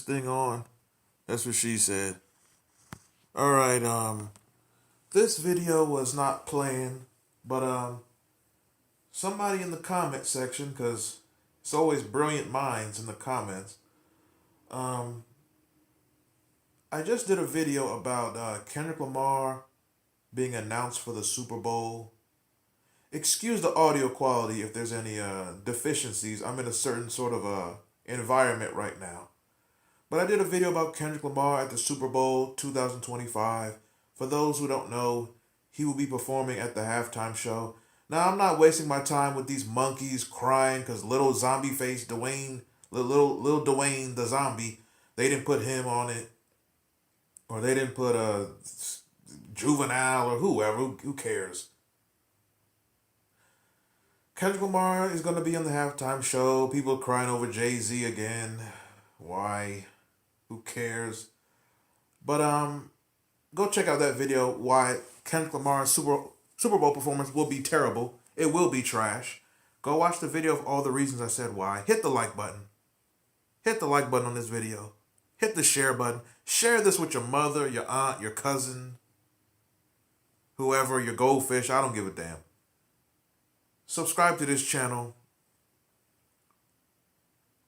thing on. That's what she said. Alright, this video was not planned, but somebody in the comment section, because it's always brilliant minds in the comments, um, I just did a video about Kendrick Lamar being announced for the Super Bowl. Excuse the audio quality if there's any deficiencies. I'm in a certain sort of environment right now. But I did a video about Kendrick Lamar at the Super Bowl 2025. For those who don't know, he will be performing at the halftime show. Now, I'm not wasting my time with these monkeys crying because little zombie face Dwayne, little Dwayne the zombie, they didn't put him on it. Or they didn't put a Juvenile or whoever. Who cares? Kendrick Lamar is going to be on the halftime show. People crying over Jay-Z again. Why? Who cares? But go check out that video why Kendrick Lamar's Super Bowl performance will be terrible. It will be trash. Go watch the video of all the reasons I said why. Hit the like button. Hit the like button on this video. Hit the share button. Share this with your mother, your aunt, your cousin, whoever, your goldfish. I don't give a damn. Subscribe to this channel.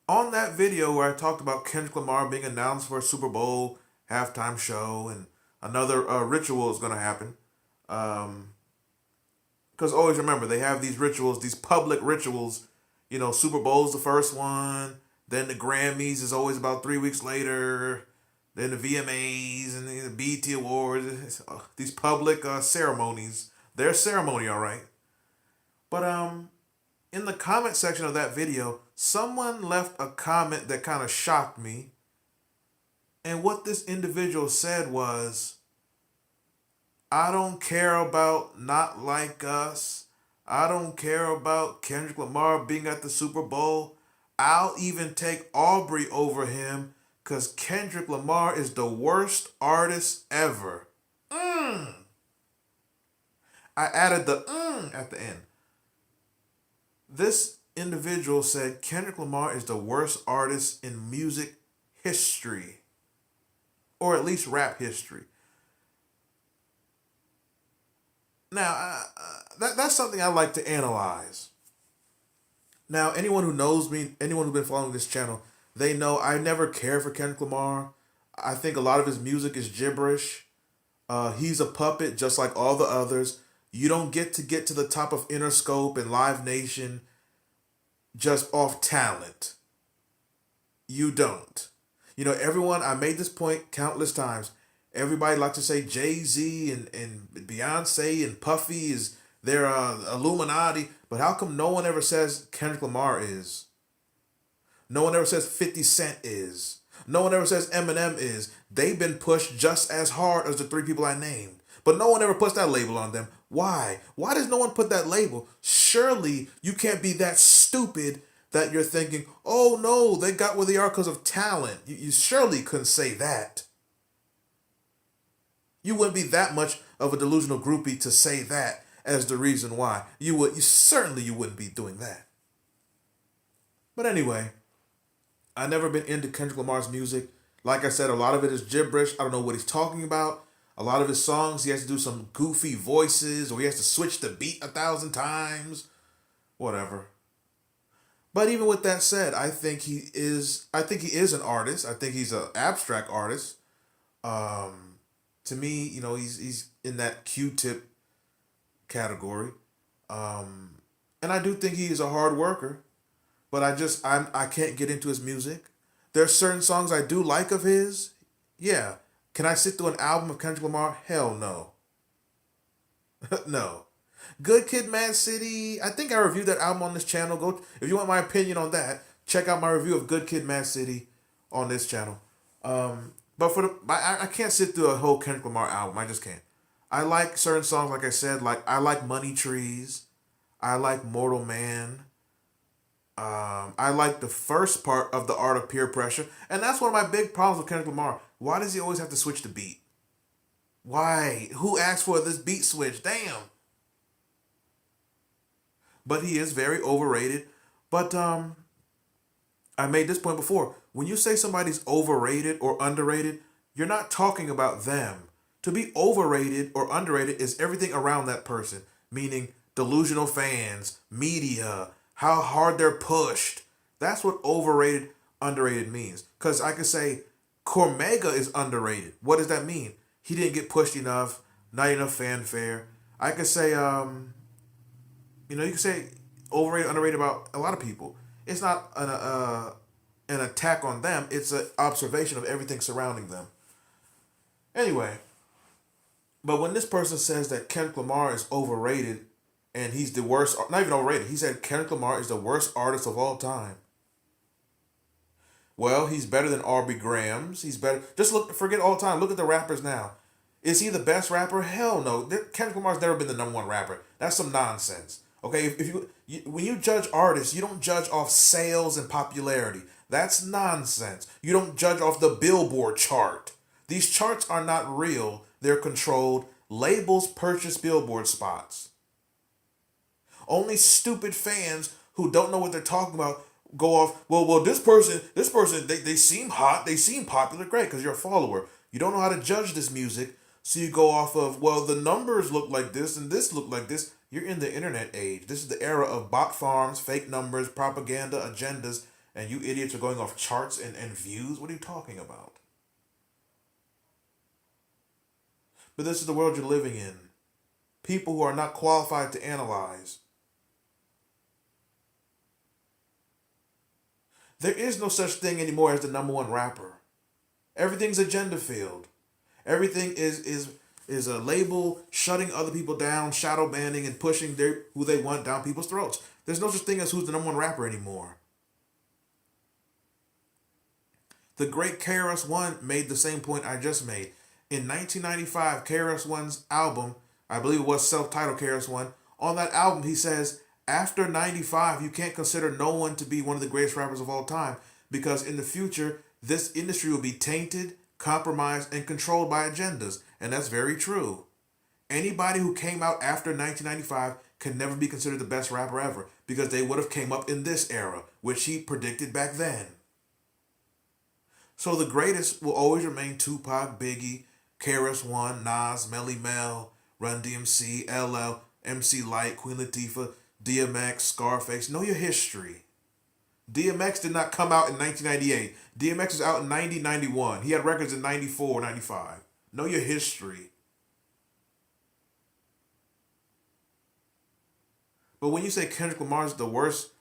On that video where I talked about Kendrick Lamar being announced for a Super Bowl halftime show and another ritual is going to happen. Because always remember, they have these rituals, these public rituals. You know, Super Bowl's the first one. Then the Grammys is always about 3 weeks later. Then the VMAs and the BET Awards. These public ceremonies. They're a ceremony, all right. But in the comment section of that video, someone left a comment that kind of shocked me. And what this individual said was, I don't care about Not Like Us. I don't care about Kendrick Lamar being at the Super Bowl. I'll even take Aubrey over him because Kendrick Lamar is the worst artist ever. I added the at the end. This individual said Kendrick Lamar is the worst artist in music history, or at least rap history. Now, that's something I like to analyze. Now, anyone who knows me, anyone who's been following this channel, they know I never care for Kendrick Lamar. I think a lot of his music is gibberish. He's a puppet just like all the others. You don't get to the top of Interscope and Live Nation just off talent. You don't. You know, everyone, I made this point countless times. Everybody likes to say Jay-Z and Beyonce and Puffy is their Illuminati. But how come no one ever says Kendrick Lamar is? No one ever says 50 Cent is. No one ever says Eminem is. They've been pushed just as hard as the three people I named. But no one ever puts that label on them. Why? Why does no one put that label? Surely you can't be that stupid that you're thinking, oh no, they got where they are because of talent. You surely couldn't say that. You wouldn't be that much of a delusional groupie to say that as the reason why. You wouldn't be doing that. But anyway, I've never been into Kendrick Lamar's music. Like I said, a lot of it is gibberish. I don't know what he's talking about. A lot of his songs, he has to do some goofy voices or he has to switch the beat 1,000 times. Whatever. But even with that said, I think he is an artist. I think he's an abstract artist. To me, you know, he's in that Q-tip category. And I do think he is a hard worker. But I can't get into his music. There are certain songs I do like of his. Yeah. Can I sit through an album of Kendrick Lamar? Hell no. No. Good Kid, Mad City. I think I reviewed that album on this channel. Go if you want my opinion on that. Check out my review of Good Kid, Mad City on this channel. But I can't sit through a whole Kendrick Lamar album. I just can't. I like certain songs, like I said. Like I like Money Trees. I like Mortal Man. I like the first part of The Art of Peer Pressure. And that's one of my big problems with Kendrick Lamar. Why does he always have to switch the beat? Why? Who asked for this beat switch? Damn. But he is very overrated. But I made this point before. When you say somebody's overrated or underrated, you're not talking about them. To be overrated or underrated is everything around that person, meaning delusional fans, media, how hard they're pushed. That's what overrated, underrated means. Because I could say Cormega is underrated. What does that mean? He didn't get pushed enough, not enough fanfare. I could say, you could say overrated, underrated about a lot of people. It's not an attack on them. It's an observation of everything surrounding them. Anyway, but when this person says that Kendrick Lamar is overrated and he's the worst, not even overrated, he said Kendrick Lamar is the worst artist of all time. Well, he's better than Aubrey Graham's. He's better. Just look, forget all time. Look at the rappers now. Is he the best rapper? Hell no. Kendrick Lamar's never been the number one rapper. That's some nonsense. Okay, if when you judge artists, you don't judge off sales and popularity. That's nonsense. You don't judge off the Billboard chart. These charts are not real. They're controlled. Labels purchase Billboard spots. Only stupid fans who don't know what they're talking about go off, well, this person, they seem hot, they seem popular, great, because you're a follower. You don't know how to judge this music, so you go off of, well, the numbers look like this and this look like this. You're in the internet age. This is the era of bot farms, fake numbers, propaganda, agendas, and you idiots are going off charts and views. What are you talking about? But this is the world you're living in. People who are not qualified to analyze. There is no such thing anymore as the number one rapper. Everything's agenda filled. Everything is a label shutting other people down, shadow banning, and pushing who they want down people's throats. There's no such thing as who's the number one rapper anymore. The great KRS-One made the same point I just made. In 1995, KRS-One's album, I believe it was self-titled KRS-One, on that album he says, after 95, you can't consider no one to be one of the greatest rappers of all time because in the future, this industry will be tainted, compromised, and controlled by agendas. And that's very true. Anybody who came out after 1995 can never be considered the best rapper ever because they would have came up in this era, which he predicted back then. So the greatest will always remain Tupac, Biggie, KRS-One, Nas, Melly Mel, Run DMC, LL, MC Lyte, Queen Latifah, DMX, Scarface. Know your history. DMX did not come out in 1998. DMX was out in 91. He had records in 94, 95. Know your history. But when you say Kendrick Lamar is the worst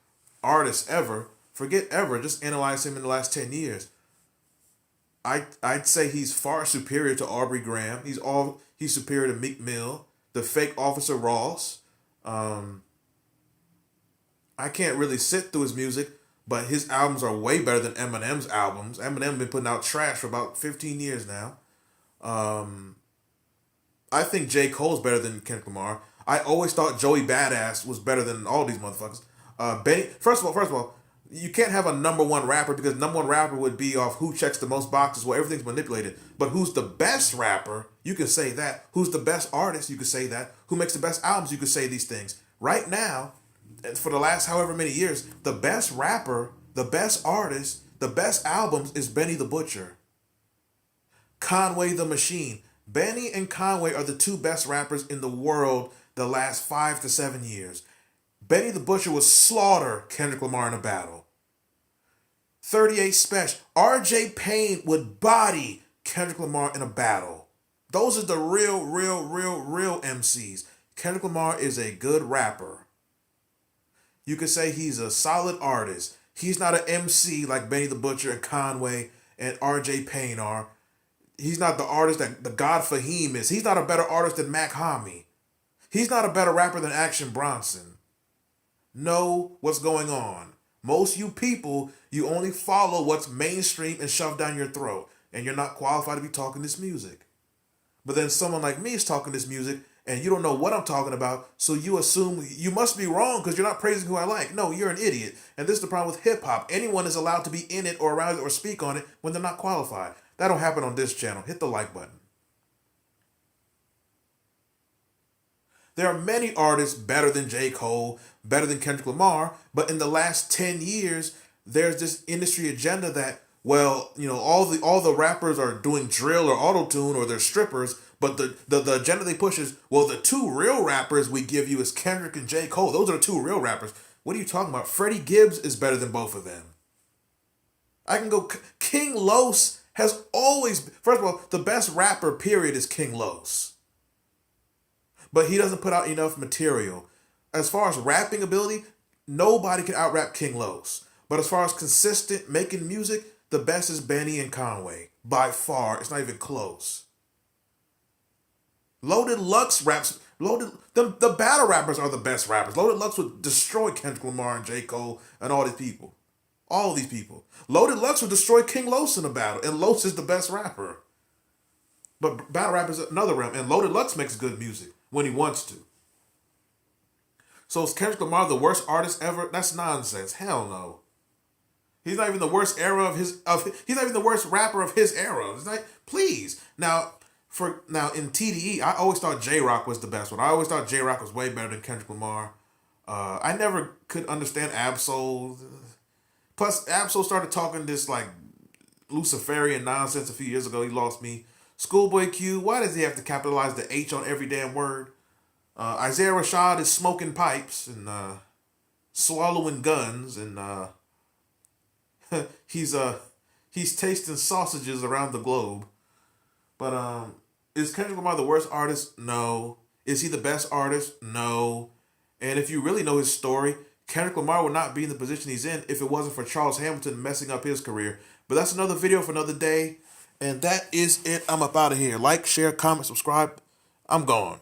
artist ever, forget ever. Just analyze him in the last 10 years. I'd say he's far superior to Aubrey Graham. He's superior to Meek Mill, the fake Officer Ross. I can't really sit through his music, but his albums are way better than Eminem's albums. Eminem been putting out trash for about 15 years now. I think J. Cole's better than Kendrick Lamar. I always thought Joey Badass was better than all these motherfuckers. First of all, you can't have a number one rapper because number one rapper would be off who checks the most boxes where everything's manipulated. But who's the best rapper? You can say that. Who's the best artist? You can say that. Who makes the best albums? You can say these things. Right now, for the last however many years, the best rapper, the best artist, the best albums is Benny the Butcher. Conway the Machine. Benny and Conway are the two best rappers in the world the last 5 to 7 years. Benny the Butcher would slaughter Kendrick Lamar in a battle. 38 Special. R.J. Payne would body Kendrick Lamar in a battle. Those are the real MCs. Kendrick Lamar is a good rapper. You could say he's a solid artist. He's not an MC like Benny the Butcher and Conway and R.J. Payne are. He's not the artist that the God Fahim is. He's not a better artist than Mac Hami. He's not a better rapper than Action Bronson. Know what's going on. Most you people, you only follow what's mainstream and shoved down your throat. And you're not qualified to be talking this music. But then someone like me is talking this music and you don't know what I'm talking about, so you assume you must be wrong because you're not praising who I like. No, you're an idiot. And this is the problem with hip-hop. Anyone is allowed to be in it or around it or speak on it when they're not qualified. That don't happen on this channel. Hit the like button. There are many artists better than J. Cole, better than Kendrick Lamar, but in the last 10 years, there's this industry agenda that well, all the rappers are doing drill or auto tune or they're strippers, but the agenda they push is, well, the two real rappers we give you is Kendrick and J. Cole. Those are the two real rappers. What are you talking about? Freddie Gibbs is better than both of them. I can go. King Los has always, first of all, the best rapper period is King Los, but he doesn't put out enough material. As far as rapping ability, nobody can out rap King Los. But as far as consistent making music, the best is Benny and Conway. By far, it's not even close. Loaded Lux raps. The battle rappers are the best rappers. Loaded Lux would destroy Kendrick Lamar and J. Cole and all these people. All these people. Loaded Lux would destroy King Los in a battle, and Los is the best rapper. But battle rap is another realm, and Loaded Lux makes good music when he wants to. So is Kendrick Lamar the worst artist ever? That's nonsense. Hell no. He's not even the worst era he's not even the worst rapper of his era. It's like, please. Now in TDE, I always thought J Rock was the best one. I always thought J Rock was way better than Kendrick Lamar. I never could understand Absol. Plus, Absol started talking this like Luciferian nonsense a few years ago. He lost me. Schoolboy Q, why does he have to capitalize the H on every damn word? Isaiah Rashad is smoking pipes and swallowing guns, and he's tasting sausages around the globe. But is Kendrick Lamar the worst artist? No. Is he the best artist? No. And if you really know his story, Kendrick Lamar would not be in the position he's in if it wasn't for Charles Hamilton messing up his career. But that's another video for another day. And that is it. I'm up out of here. Like, share, comment, subscribe. I'm gone.